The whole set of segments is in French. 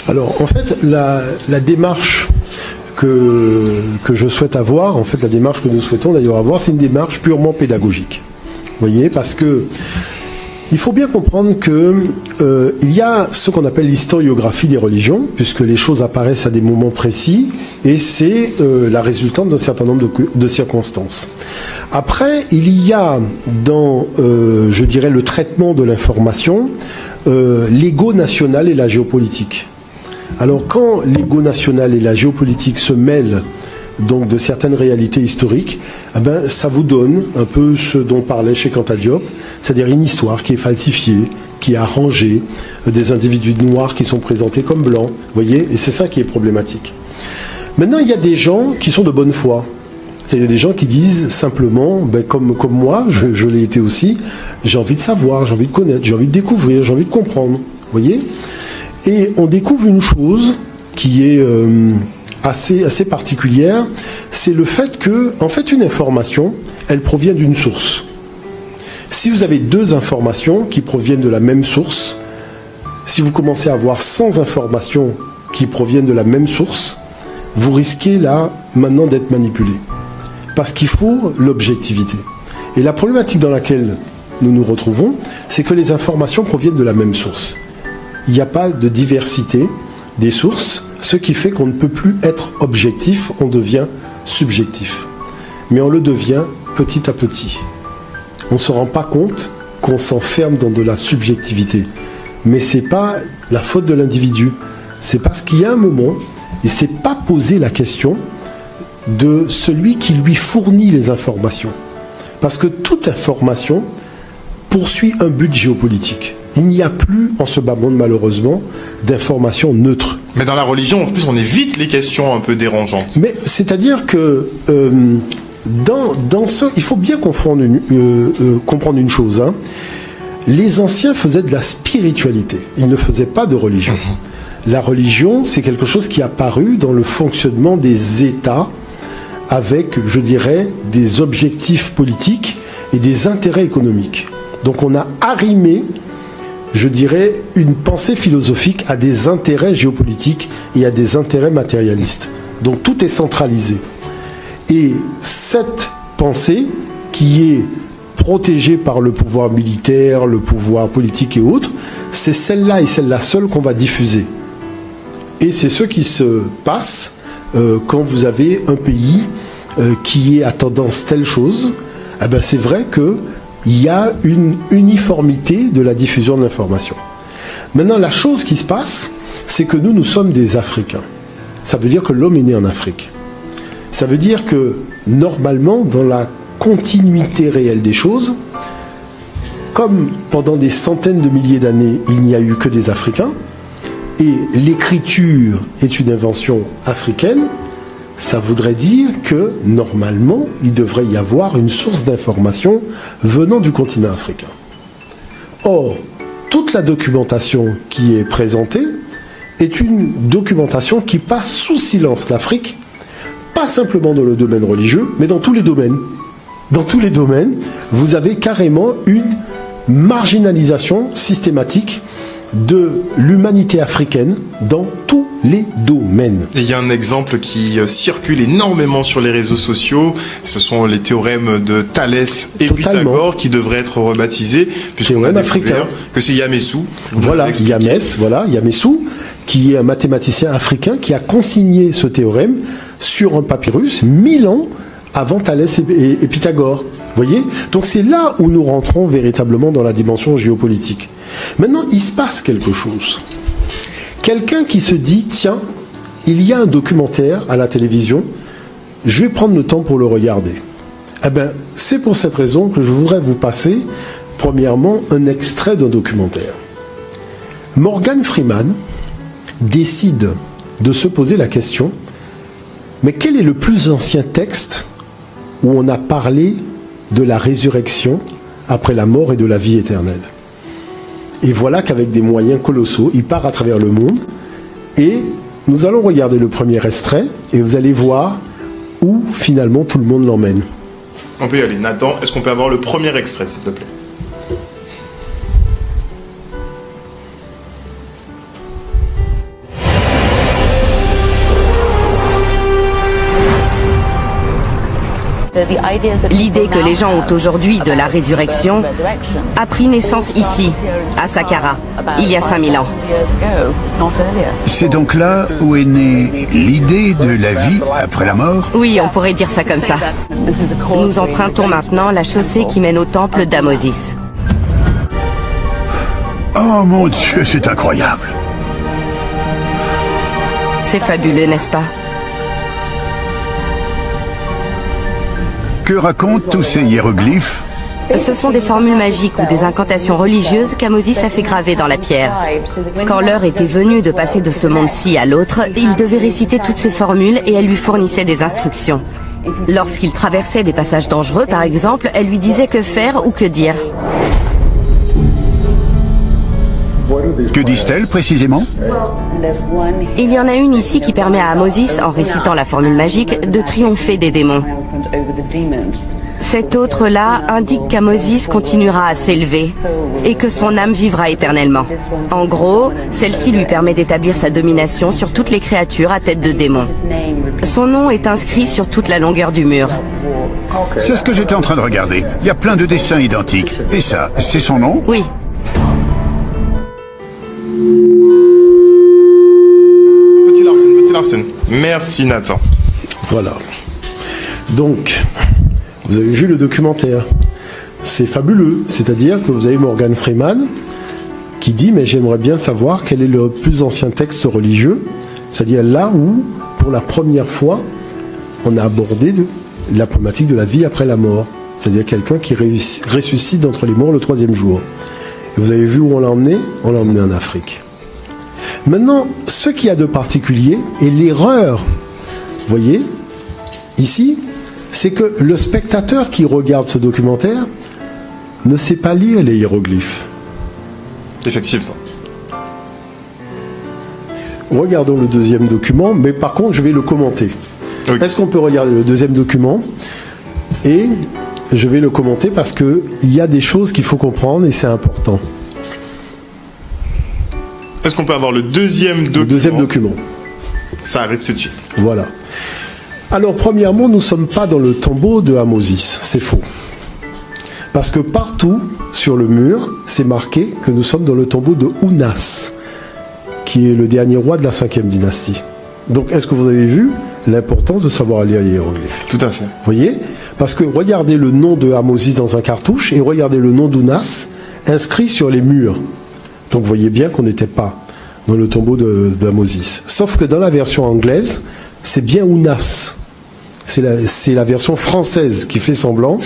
Alors, en fait, la démarche que je souhaite avoir, en fait, la démarche que nous souhaitons d'ailleurs avoir, c'est une démarche purement pédagogique. Vous voyez, parce que il faut bien comprendre que il y a ce qu'on appelle l'historiographie des religions, puisque les choses apparaissent à des moments précis, et c'est la résultante d'un certain nombre de circonstances. Après, il y a dans, je dirais, le traitement de l'information, l'ego national et la géopolitique. Alors, quand l'ego national et la géopolitique se mêlent donc de certaines réalités historiques, eh ben, ça vous donne un peu ce dont parlait Cheikh Anta Diop, c'est-à-dire une histoire qui est falsifiée, qui est arrangée, des individus noirs qui sont présentés comme blancs, vous voyez, et c'est ça qui est problématique. Maintenant, il y a des gens qui sont de bonne foi. Il y a des gens qui disent simplement, ben, comme moi, je l'ai été aussi, j'ai envie de savoir, j'ai envie de connaître, j'ai envie de découvrir, j'ai envie de comprendre, vous voyez. Et on découvre une chose qui est assez particulière, c'est le fait que, en fait, une information, elle provient d'une source. Si vous avez deux informations qui proviennent de la même source, si vous commencez à avoir 100 informations qui proviennent de la même source, vous risquez là, maintenant, d'être manipulé. Parce qu'il faut l'objectivité. Et la problématique dans laquelle nous nous retrouvons, c'est que les informations proviennent de la même source. Il n'y a pas de diversité des sources, ce qui fait qu'on ne peut plus être objectif, on devient subjectif. Mais on le devient petit à petit. On ne se rend pas compte qu'on s'enferme dans de la subjectivité. Mais ce n'est pas la faute de l'individu. C'est parce qu'il y a un moment, il ne s'est pas posé la question de celui qui lui fournit les informations. Parce que toute information poursuit un but géopolitique. Il n'y a plus, en ce bas monde, malheureusement, d'informations neutres. Mais dans la religion, en plus, on évite les questions un peu dérangeantes. Mais c'est-à-dire que dans ce, il faut bien comprendre une chose. Hein. Les anciens faisaient de la spiritualité. Ils ne faisaient pas de religion. La religion, c'est quelque chose qui est apparu dans le fonctionnement des États avec, je dirais, des objectifs politiques et des intérêts économiques. Donc on a arrimé, je dirais, une pensée philosophique à des intérêts géopolitiques et à des intérêts matérialistes. Donc tout est centralisé. Et cette pensée, qui est protégée par le pouvoir militaire, le pouvoir politique et autres, c'est celle-là et celle-là seule qu'on va diffuser. Et c'est ce qui se passe quand vous avez un pays qui est à tendance telle chose. Eh ben c'est vrai qu'il y a une uniformité de la diffusion de l'information. Maintenant, la chose qui se passe, c'est que nous sommes des Africains. Ça veut dire que l'homme est né en Afrique. Ça veut dire que, normalement, dans la continuité réelle des choses, comme pendant des centaines de milliers d'années, il n'y a eu que des Africains, et l'écriture est une invention africaine, ça voudrait dire que, normalement, il devrait y avoir une source d'information venant du continent africain. Or, toute la documentation qui est présentée est une documentation qui passe sous silence l'Afrique, pas simplement dans le domaine religieux, mais dans tous les domaines. Dans tous les domaines, vous avez carrément une marginalisation systématique de l'humanité africaine dans tous les domaines. Et il y a un exemple qui circule énormément sur les réseaux sociaux, ce sont les théorèmes de Thalès et Pythagore qui devraient être rebaptisés, puisqu'on a découvert que c'est Yamessou. Voilà, Yamessou, qui est un mathématicien africain qui a consigné ce théorème sur un papyrus 1000 ans avant Thalès et Pythagore. Vous voyez ? Donc c'est là où nous rentrons véritablement dans la dimension géopolitique. Maintenant, il se passe quelque chose. Quelqu'un qui se dit, tiens, il y a un documentaire à la télévision, je vais prendre le temps pour le regarder. Eh bien, c'est pour cette raison que je voudrais vous passer, premièrement, un extrait d'un documentaire. Morgan Freeman décide de se poser la question, mais quel est le plus ancien texte où on a parlé de la résurrection après la mort et de la vie éternelle? Et voilà qu'avec des moyens colossaux, il part à travers le monde. Et nous allons regarder le premier extrait et vous allez voir où finalement tout le monde l'emmène. On peut y aller. Nathan, est-ce qu'on peut avoir le premier extrait, s'il te plaît ? L'idée que les gens ont aujourd'hui de la résurrection a pris naissance ici, à Saqqara, il y a 5000 ans. C'est donc là où est née l'idée de la vie après la mort? Oui, on pourrait dire ça comme ça. Nous empruntons maintenant la chaussée qui mène au temple d'Amosis. Oh mon Dieu, c'est incroyable! C'est fabuleux, n'est-ce pas? Que racontent tous ces hiéroglyphes? Ce sont des formules magiques ou des incantations religieuses qu'Amosis a fait graver dans la pierre. Quand l'heure était venue de passer de ce monde-ci à l'autre, il devait réciter toutes ces formules et elle lui fournissait des instructions. Lorsqu'il traversait des passages dangereux, par exemple, elle lui disait que faire ou que dire. Que disent-elles précisément? Il y en a une ici qui permet à Amosis, en récitant la formule magique, de triompher des démons. Cette autre-là indique qu'Amosis continuera à s'élever et que son âme vivra éternellement. En gros, celle-ci lui permet d'établir sa domination sur toutes les créatures à tête de démons. Son nom est inscrit sur toute la longueur du mur. C'est ce que j'étais en train de regarder. Il y a plein de dessins identiques. Et ça, c'est son nom? Oui. Petit Larsen. Merci Nathan. Voilà. Donc, vous avez vu le documentaire. C'est fabuleux. C'est-à-dire que vous avez Morgan Freeman qui dit « Mais j'aimerais bien savoir quel est le plus ancien texte religieux. » C'est-à-dire là où, pour la première fois, on a abordé la problématique de la vie après la mort. C'est-à-dire quelqu'un qui ressuscite d'entre les morts le 3e jour. Et vous avez vu où on l'a emmené? On l'a emmené en Afrique. Maintenant, ce qu'il y a de particulier, et l'erreur, vous voyez, ici, c'est que le spectateur qui regarde ce documentaire ne sait pas lire les hiéroglyphes. Effectivement. Regardons le deuxième document, mais par contre, je vais le commenter. Oui. Est-ce qu'on peut regarder le deuxième document? Et je vais le commenter parce qu'il y a des choses qu'il faut comprendre et c'est important. Est-ce qu'on peut avoir le deuxième document? Le deuxième document. Ça arrive tout de suite. Voilà. Alors, premièrement, nous ne sommes pas dans le tombeau de Amosis. C'est faux. Parce que partout, sur le mur, c'est marqué que nous sommes dans le tombeau de Ounas, qui est le dernier roi de la 5e dynastie. Donc, est-ce que vous avez vu l'importance de savoir lire les hiéroglyphes? Tout à fait. Vous voyez? Parce que regardez le nom de Amosis dans un cartouche et regardez le nom d'Ounas inscrit sur les murs. Donc, vous voyez bien qu'on n'était pas dans le tombeau d'Amosis. Sauf que dans la version anglaise, c'est bien Ounas. C'est la version française qui fait semblant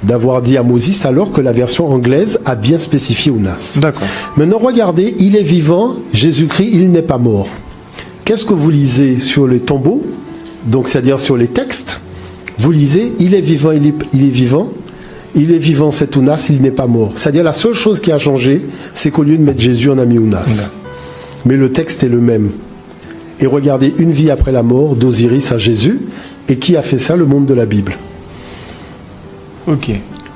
d'avoir dit Amosis alors que la version anglaise a bien spécifié Ounas. D'accord. Maintenant, regardez, il est vivant, Jésus-Christ, il n'est pas mort. Qu'est-ce que vous lisez sur les tombeaux? Donc, c'est-à-dire sur les textes, vous lisez, il est vivant, il est vivant, il est vivant, c'est Ounas, il n'est pas mort. C'est-à-dire la seule chose qui a changé, c'est qu'au lieu de mettre Jésus, on a mis Ounas. Mais le texte est le même. Et regardez, une vie après la mort d'Osiris à Jésus. Et qui a fait ça? Le monde de la Bible. Ok.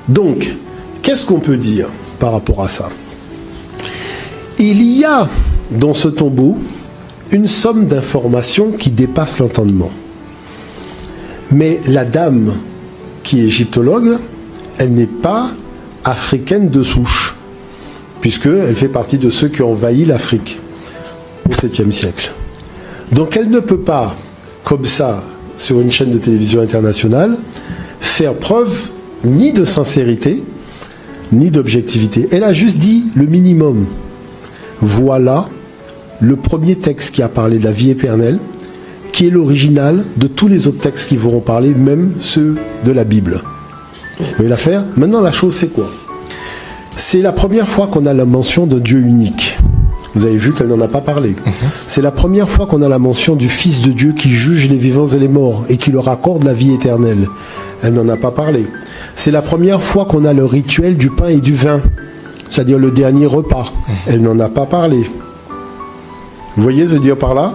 Donc, qu'est-ce qu'on peut dire par rapport à ça? Il y a dans ce tombeau une somme d'informations qui dépasse l'entendement. Mais la dame qui est égyptologue, elle n'est pas africaine de souche, puisqu'elle fait partie de ceux qui ont envahi l'Afrique au 7e siècle. Donc elle ne peut pas, comme ça, sur une chaîne de télévision internationale, faire preuve ni de sincérité, ni d'objectivité. Elle a juste dit le minimum. Voilà le premier texte qui a parlé de la vie éternelle, qui est l'original de tous les autres textes qui vont parler, même ceux de la Bible. Vous voyez l'affaire? Maintenant, la chose, c'est quoi? C'est la première fois qu'on a la mention de Dieu unique. Vous avez vu qu'elle n'en a pas parlé. C'est la première fois qu'on a la mention du Fils de Dieu qui juge les vivants et les morts et qui leur accorde la vie éternelle. Elle n'en a pas parlé. C'est la première fois qu'on a le rituel du pain et du vin, c'est-à-dire le dernier repas. Elle n'en a pas parlé. Vous voyez ce dire par là?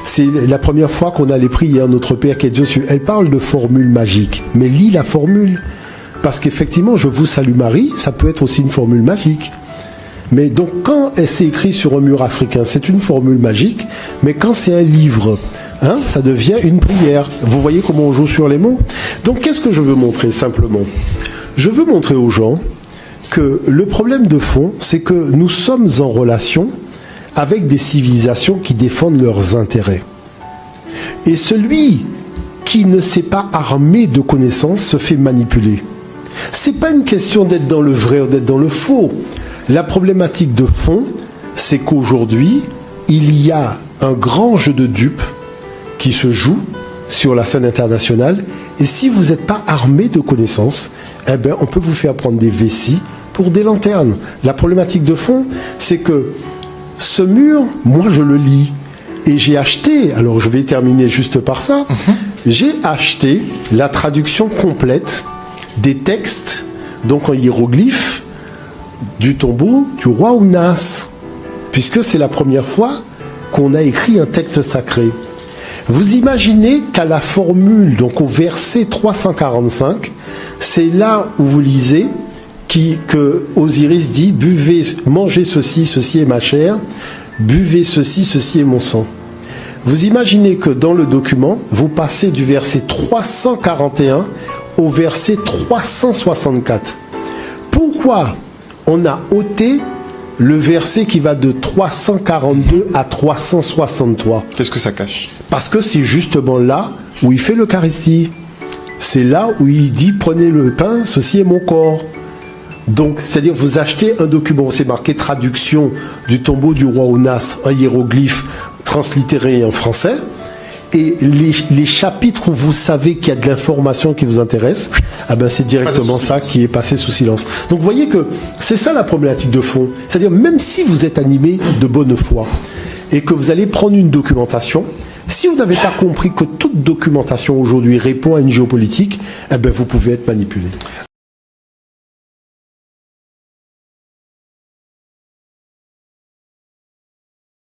C'est la première fois qu'on a les prières, notre Père qui est Dieu. Elle parle de formule magique, mais lis la formule. Parce qu'effectivement, je vous salue Marie, ça peut être aussi une formule magique. Mais donc, quand elle s'est écrite sur un mur africain, c'est une formule magique. Mais quand c'est un livre Hein, ça devient une prière. Vous voyez comment on joue sur les mots? Donc qu'est-ce que je veux montrer simplement? Je veux montrer aux gens que le problème de fond, c'est que nous sommes en relation avec des civilisations qui défendent leurs intérêts. Et celui qui ne s'est pas armé de connaissances se fait manipuler. C'est pas une question d'être dans le vrai ou d'être dans le faux. La problématique de fond, c'est qu'aujourd'hui, il y a un grand jeu de dupes qui se joue sur la scène internationale. Et si vous n'êtes pas armé de connaissances, eh ben, on peut vous faire prendre des vessies pour des lanternes. La problématique de fond, c'est que ce mur, moi je le lis. Et j'ai acheté, alors je vais terminer juste par ça, j'ai acheté la traduction complète des textes, donc en hiéroglyphes, du tombeau du roi Ounas, puisque c'est la première fois qu'on a écrit un texte sacré. Vous imaginez qu'à la formule, donc au verset 345, c'est là où vous lisez que Osiris dit « Buvez, mangez ceci, ceci est ma chair, buvez ceci, ceci est mon sang ». Vous imaginez que dans le document, vous passez du verset 341 au verset 364. Pourquoi on a ôté le verset qui va de 342 à 363? Qu'est-ce que ça cache? Parce que c'est justement là où il fait l'Eucharistie. C'est là où il dit « Prenez le pain, ceci est mon corps ». Donc, c'est-à-dire vous achetez un document, c'est marqué traduction du tombeau du roi Ounas, un hiéroglyphe translittéré en français, et les chapitres où vous savez qu'il y a de l'information qui vous intéresse, ah ben c'est directement ça qui est passé sous silence. Donc vous voyez que c'est ça la problématique de fond. C'est-à-dire même si vous êtes animé de bonne foi et que vous allez prendre une documentation, si vous n'avez pas compris que toute documentation aujourd'hui répond à une géopolitique, eh ben vous pouvez être manipulé.